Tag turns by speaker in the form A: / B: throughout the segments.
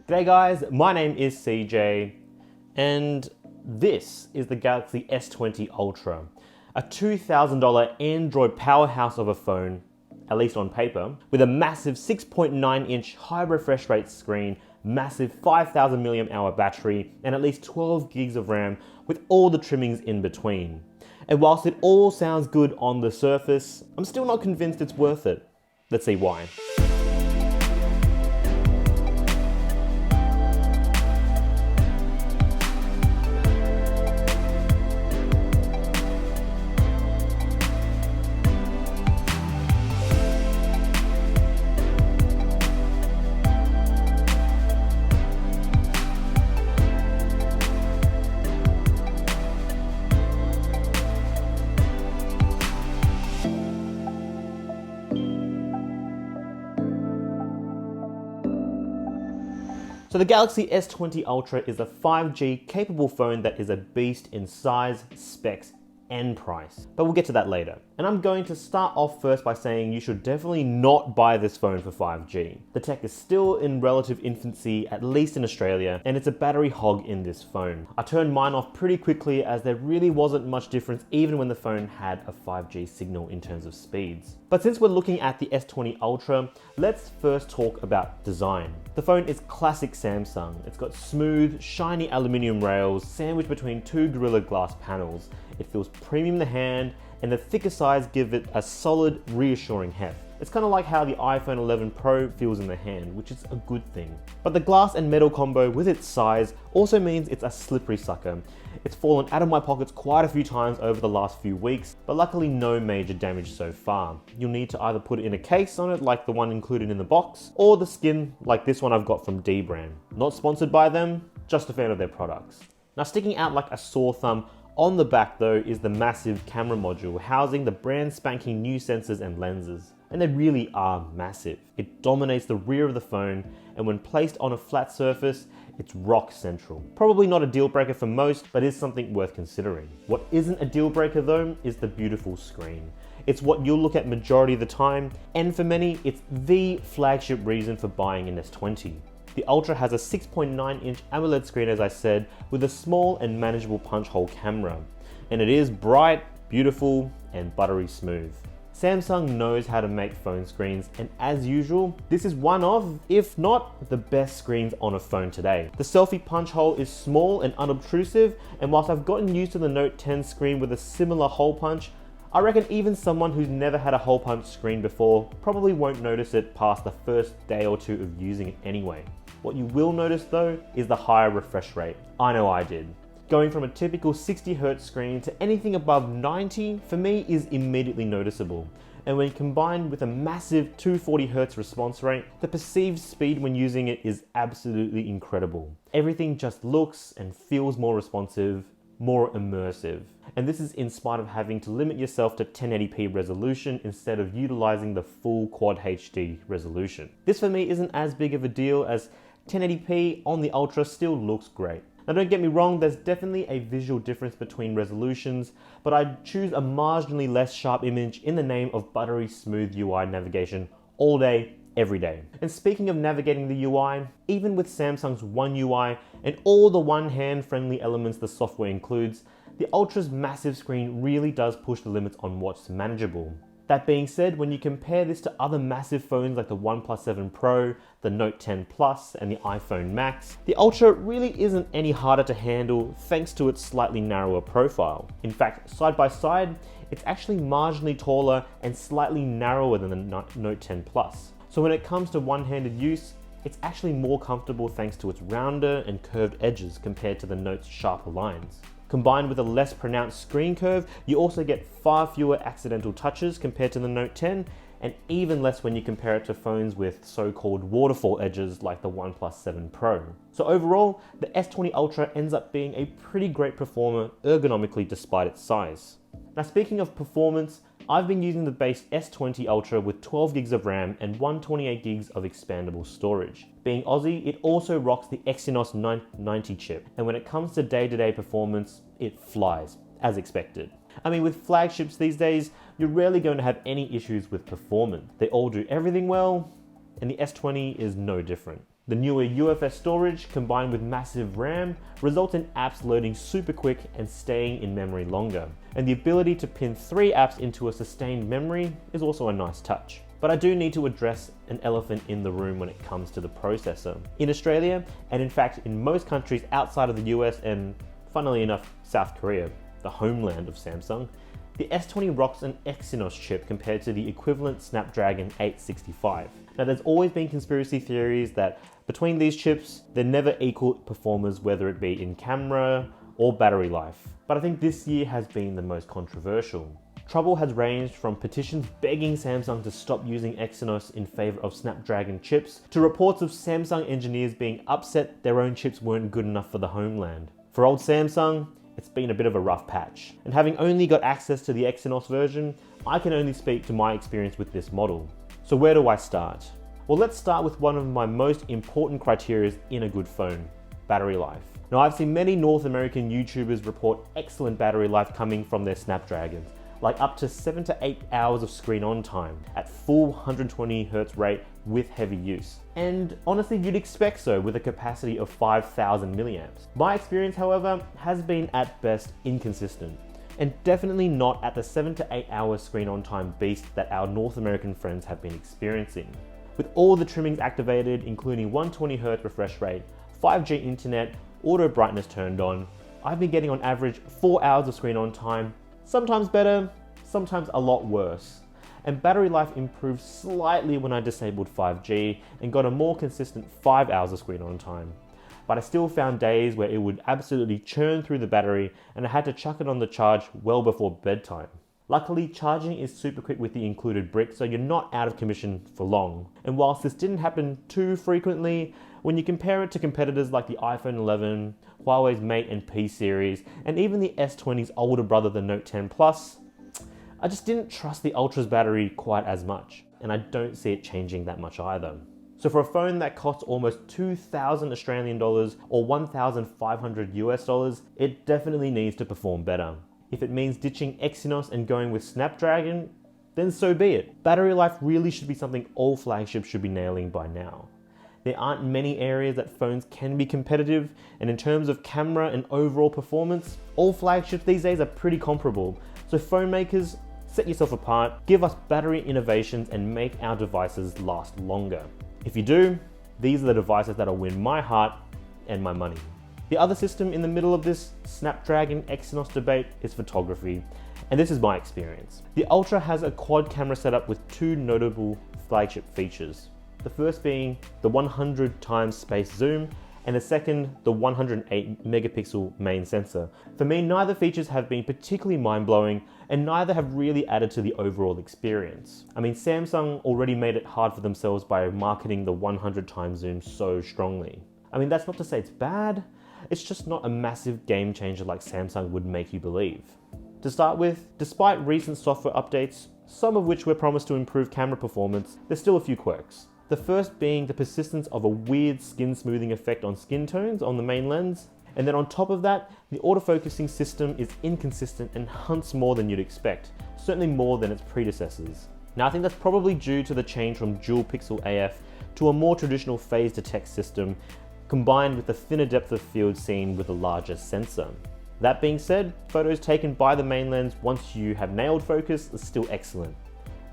A: G'day guys, my name is CJ, and this is the Galaxy S20 Ultra, a $2,000 Android powerhouse of a phone, at least on paper, with a massive 6.9-inch high refresh rate screen, massive 5,000 mAh battery, and at least 12 gigs of RAM with all the trimmings in between. And whilst it all sounds good on the surface, I'm still not convinced it's worth it. Let's see why. So the Galaxy S20 Ultra is a 5G capable phone that is a beast in size, specs, and price. But we'll get to that later. And I'm going to start off first by saying you should definitely not buy this phone for 5G. The tech is still in relative infancy, at least in Australia, and it's a battery hog in this phone. I turned mine off pretty quickly as there really wasn't much difference even when the phone had a 5G signal in terms of speeds. But since we're looking at the S20 Ultra, let's first talk about design. The phone is classic Samsung. It's got smooth, shiny aluminium rails sandwiched between two Gorilla Glass panels. It feels premium in the hand, and the thicker sides give it a solid, reassuring heft. It's kind of like how the iPhone 11 Pro feels in the hand, which is a good thing. But the glass and metal combo with its size also means it's a slippery sucker. It's fallen out of my pockets quite a few times over the last few weeks, but luckily no major damage so far. You'll need to either put it in a case on it like the one included in the box, or the skin like this one I've got from D brand. Not sponsored by them, just a fan of their products. Now sticking out like a sore thumb on the back though is the massive camera module housing the brand spanking new sensors and lenses. And they really are massive. It dominates the rear of the phone, and when placed on a flat surface, it's rock central. Probably not a deal breaker for most, but is something worth considering. What isn't a deal breaker though is the beautiful screen. It's what you'll look at majority of the time, and for many, it's the flagship reason for buying an S20. The Ultra has a 6.9-inch AMOLED screen, as I said, with a small and manageable punch hole camera. And it is bright, beautiful, and buttery smooth. Samsung knows how to make phone screens, and as usual, this is one of, if not the best screens on a phone today. The selfie punch hole is small and unobtrusive, and whilst I've gotten used to the Note 10 screen with a similar hole punch, I reckon even someone who's never had a hole punch screen before probably won't notice it past the first day or two of using it anyway. What you will notice though is the higher refresh rate. I know I did. Going from a typical 60Hz screen to anything above 90 for me is immediately noticeable. And when combined with a massive 240Hz response rate, the perceived speed when using it is absolutely incredible. Everything just looks and feels more responsive, more immersive. And this is in spite of having to limit yourself to 1080p resolution instead of utilizing the full Quad HD resolution. This for me isn't as big of a deal as 1080p on the Ultra still looks great. Now don't get me wrong, there's definitely a visual difference between resolutions, but I'd choose a marginally less sharp image in the name of buttery smooth UI navigation all day, every day. And speaking of navigating the UI, even with Samsung's One UI and all the one-hand friendly elements the software includes, the Ultra's massive screen really does push the limits on what's manageable. That being said, when you compare this to other massive phones like the OnePlus 7 Pro, the Note 10 Plus, and the iPhone Max, the Ultra really isn't any harder to handle thanks to its slightly narrower profile. In fact, side by side, it's actually marginally taller and slightly narrower than the Note 10 Plus. So when it comes to one-handed use, it's actually more comfortable thanks to its rounder and curved edges compared to the Note's sharper lines. Combined with a less pronounced screen curve, you also get far fewer accidental touches compared to the Note 10, and even less when you compare it to phones with so-called waterfall edges like the OnePlus 7 Pro. So overall, the S20 Ultra ends up being a pretty great performer ergonomically despite its size. Now speaking of performance, I've been using the base S20 Ultra with 12 gigs of RAM and 128 gigs of expandable storage. Being Aussie, it also rocks the Exynos 990 chip, and when it comes to day-to-day performance, it flies, as expected. I mean, with flagships these days, you're rarely going to have any issues with performance. They all do everything well, and the S20 is no different. The newer UFS storage combined with massive RAM results in apps loading super quick and staying in memory longer. And the ability to pin 3 apps into a sustained memory is also a nice touch. But I do need to address an elephant in the room when it comes to the processor. In Australia, and in fact in most countries outside of the US and funnily enough South Korea, the homeland of Samsung, the S20 rocks an exynos chip compared to the equivalent Snapdragon 865. Now there's always been conspiracy theories that between these chips, they're never equal performers, whether it be in camera or battery life. But I think this year has been the most controversial. Trouble has ranged from petitions begging Samsung to stop using exynos in favor of Snapdragon chips, to reports of Samsung engineers being upset their own chips weren't good enough for the homeland. For old Samsung, it's been a bit of a rough patch. And having only got access to the exynos version, I can only speak to my experience with this model. So where do I start? Well, let's start with one of my most important criteria in a good phone: battery life. Now, I've seen many North American YouTubers report excellent battery life coming from their Snapdragons, like up to 7 to 8 hours of screen on time at full 120Hz rate with heavy use. And honestly, you'd expect so with a capacity of 5,000 milliamps. My experience, however, has been at best inconsistent, and definitely not at the 7 to 8 hour screen on time beast that our North American friends have been experiencing. With all the trimmings activated, including 120Hz refresh rate, 5G internet, auto brightness turned on, I've been getting on average 4 hours of screen on time, sometimes better, sometimes a lot worse. And battery life improved slightly when I disabled 5G and got a more consistent 5 hours of screen on time. But I still found days where it would absolutely churn through the battery and I had to chuck it on the charge well before bedtime. Luckily, charging is super quick with the included brick, so you're not out of commission for long. And whilst this didn't happen too frequently, when you compare it to competitors like the iPhone 11, Huawei's Mate and P series, and even the S20's older brother, the Note 10 Plus, I just didn't trust the Ultra's battery quite as much, and I don't see it changing that much either. So for a phone that costs almost 2,000 Australian dollars or 1,500 US dollars, it definitely needs to perform better. If it means ditching exynos and going with Snapdragon, then so be it. Battery life really should be something all flagships should be nailing by now. There aren't many areas that phones can be competitive, and in terms of camera and overall performance, all flagships these days are pretty comparable. So phone makers, set yourself apart, give us battery innovations and make our devices last longer. If you do, these are the devices that'll win my heart and my money. The other system in the middle of this Snapdragon Exynos debate is photography, and this is my experience. The Ultra has a quad camera setup with 2 notable flagship features. The first being the 100x space zoom, and the second, the 108 megapixel main sensor. For me, neither features have been particularly mind-blowing, and neither have really added to the overall experience. I mean, Samsung already made it hard for themselves by marketing the 100x zoom so strongly. I mean, that's not to say it's bad, it's just not a massive game changer like Samsung would make you believe. To start with, despite recent software updates, some of which were promised to improve camera performance, there's still a few quirks. The first being the persistence of a weird skin smoothing effect on skin tones on the main lens. And then on top of that, the autofocusing system is inconsistent and hunts more than you'd expect, certainly more than its predecessors. Now I think that's probably due to the change from dual pixel AF to a more traditional phase detect system, combined with the thinner depth of field seen with a larger sensor. That being said, photos taken by the main lens once you have nailed focus are still excellent.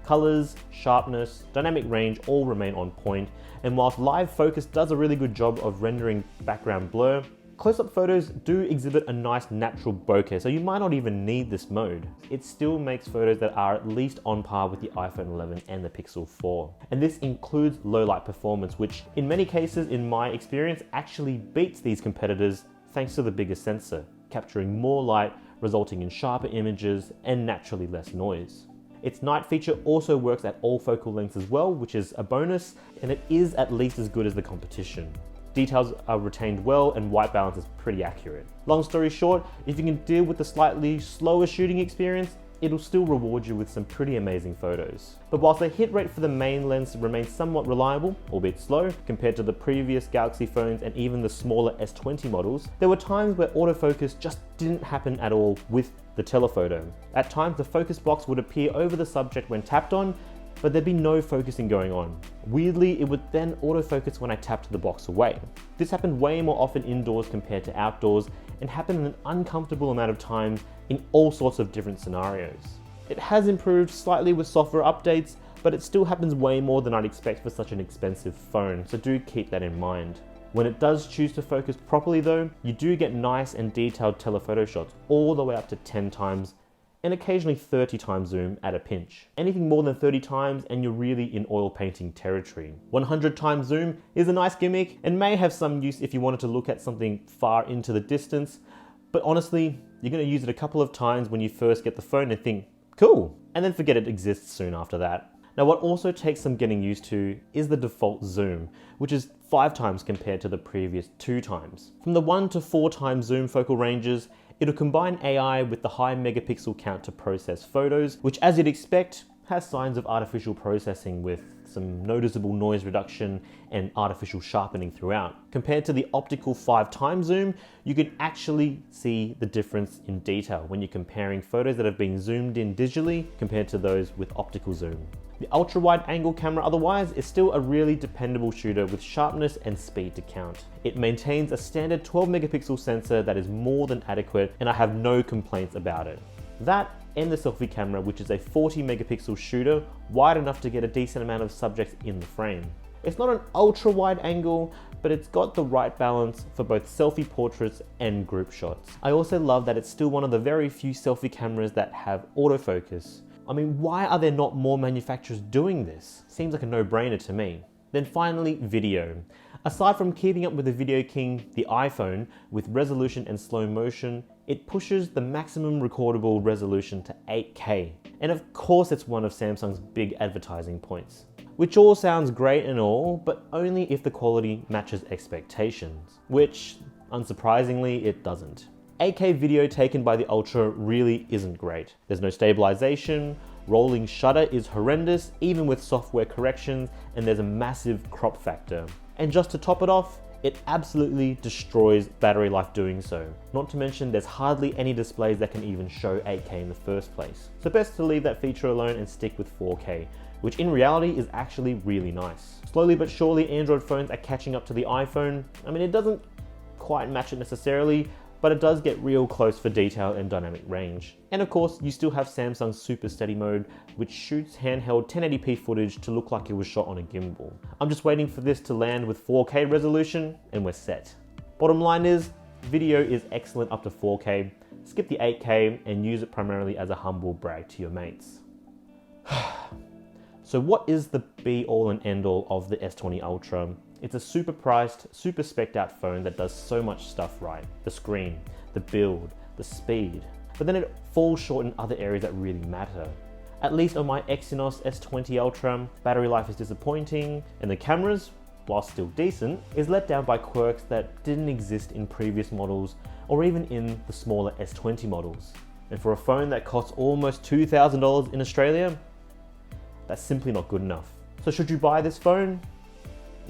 A: Colors, sharpness, dynamic range all remain on point, and whilst live focus does a really good job of rendering background blur, close-up photos do exhibit a nice natural bokeh, so you might not even need this mode. It still makes photos that are at least on par with the iPhone 11 and the Pixel 4. And this includes low light performance, which in many cases, in my experience, actually beats these competitors thanks to the bigger sensor, capturing more light, resulting in sharper images and naturally less noise. Its night feature also works at all focal lengths as well, which is a bonus, and it is at least as good as the competition. Details are retained well and white balance is pretty accurate. Long story short, if you can deal with the slightly slower shooting experience, it'll still reward you with some pretty amazing photos. But whilst the hit rate for the main lens remains somewhat reliable, albeit slow, compared to the previous Galaxy phones and even the smaller S20 models, there were times where autofocus just didn't happen at all with the telephoto. At times, the focus box would appear over the subject when tapped on, but there'd be no focusing going on. Weirdly, it would then autofocus when I tapped the box away. This happened way more often indoors compared to outdoors and happened an uncomfortable amount of times in all sorts of different scenarios. It has improved slightly with software updates, but it still happens way more than I'd expect for such an expensive phone, so do keep that in mind. When it does choose to focus properly though, you do get nice and detailed telephoto shots all the way up to 10 times and occasionally 30 times zoom at a pinch. Anything more than 30 times and you're really in oil painting territory. 100 times zoom is a nice gimmick and may have some use if you wanted to look at something far into the distance, but honestly, you're going to use it a couple of times when you first get the phone and think, cool, and then forget it exists soon after that. Now what also takes some getting used to is the default zoom, which is 5 times compared to the previous 2 times. From the 1 to 4 times zoom focal ranges, it'll combine AI with the high megapixel count to process photos, which as you'd expect, has signs of artificial processing with some noticeable noise reduction and artificial sharpening throughout. Compared to the optical 5 times zoom, you can actually see the difference in detail when you're comparing photos that have been zoomed in digitally compared to those with optical zoom. The ultra-wide angle camera otherwise is still a really dependable shooter with sharpness and speed to count. It maintains a standard 12 megapixel sensor that is more than adequate and I have no complaints about it. That and the selfie camera, which is a 40 megapixel shooter wide enough to get a decent amount of subjects in the frame. It's not an ultra wide angle, but it's got the right balance for both selfie portraits and group shots. I also love that it's still one of the very few selfie cameras that have autofocus. I mean, why are there not more manufacturers doing this? Seems like a no-brainer to me. Then finally, video. Aside from keeping up with the video king, the iPhone, with resolution and slow motion, it pushes the maximum recordable resolution to 8K. And of course it's one of Samsung's big advertising points. Which all sounds great and all, but only if the quality matches expectations. Which, unsurprisingly, it doesn't. 8K video taken by the Ultra really isn't great. There's no stabilization, rolling shutter is horrendous even with software corrections, and there's a massive crop factor. And just to top it off, it absolutely destroys battery life doing so. Not to mention there's hardly any displays that can even show 8K in the first place. So best to leave that feature alone and stick with 4K, which in reality is actually really nice. Slowly but surely Android phones are catching up to the iPhone. I mean, it doesn't quite match it necessarily, but it does get real close for detail and dynamic range. And of course, you still have Samsung's Super Steady mode, which shoots handheld 1080p footage to look like it was shot on a gimbal. I'm just waiting for this to land with 4K resolution and we're set. Bottom line is, video is excellent up to 4K, skip the 8K and use it primarily as a humble brag to your mates. So what is the be all and end all of the S20 Ultra? It's a super priced, super spec'd out phone that does so much stuff right. The screen, the build, the speed. But then it falls short in other areas that really matter. At least on my Exynos S20 Ultra, battery life is disappointing, and the cameras, while still decent, is let down by quirks that didn't exist in previous models or even in the smaller S20 models. And for a phone that costs almost $2,000 in Australia, that's simply not good enough. So should you buy this phone?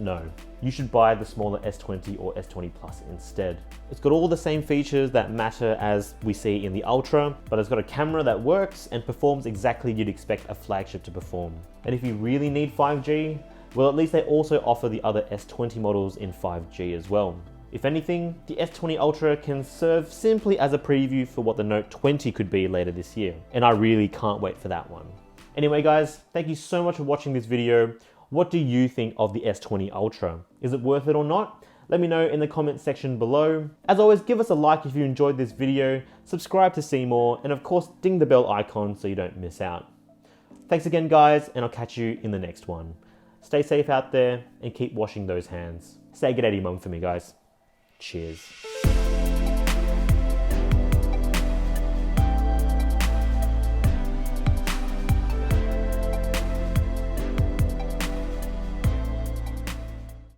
A: No, you should buy the smaller S20 or S20 Plus instead. It's got all the same features that matter as we see in the Ultra, but it's got a camera that works and performs exactly you'd expect a flagship to perform. And if you really need 5G, well, at least they also offer the other S20 models in 5G as well. If anything, the S20 Ultra can serve simply as a preview for what the Note 20 could be later this year, and I really can't wait for that one. Anyway guys, thank you so much for watching this video. What do you think of the S20 Ultra? Is it worth it or not? Let me know in the comment section below. As always, give us a like if you enjoyed this video, subscribe to see more, and of course, ding the bell icon so you don't miss out. Thanks again guys, and I'll catch you in the next one. Stay safe out there and keep washing those hands. Say g'day to your mum for me guys. Cheers.